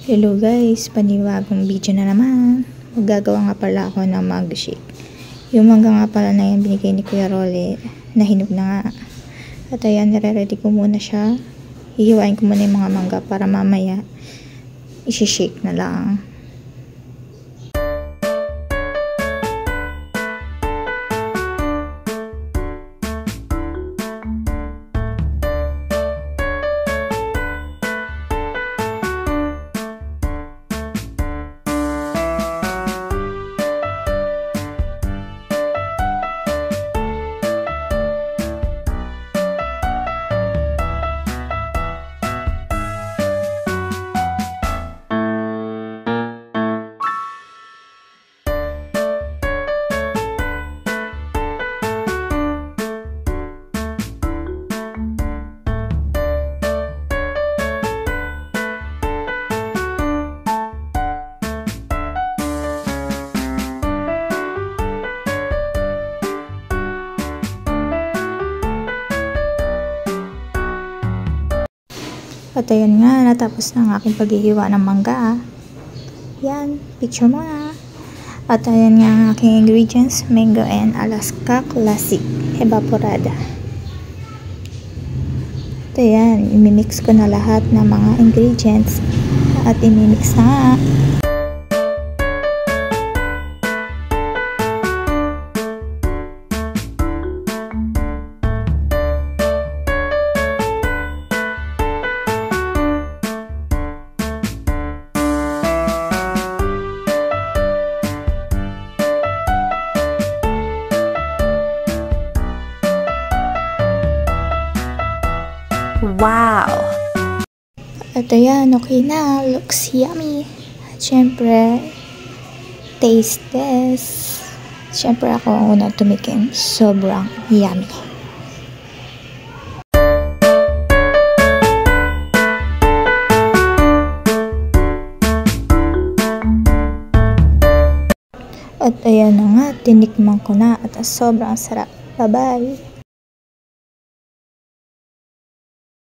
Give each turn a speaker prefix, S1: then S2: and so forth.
S1: Hello guys, panibagong video na naman. Magagawa nga pala ako ng mango shake. Yung mangga nga pala na yan binigay ni Kuya Rolly, nahinog na nga. At ayan, nire-ready ko muna siya. Hihiwain ko muna yung mga mangga para mamaya isi-shake na lang. At ayan nga, natapos na ang aking paghihiwa ng mangga. Yan, picture mo na. At ayan nga ang aking ingredients, mango and Alaska Classic Evaporada. At ayan, imimix ko na lahat ng mga ingredients. At imimix na nga.
S2: Wow!
S1: At ayan, okay na. Looks yummy. At syempre, taste test. Syempre ako ang unang tumikim. Sobrang yummy. At ayan na nga, tinikman ko na at sobrang sarap. Bye-bye!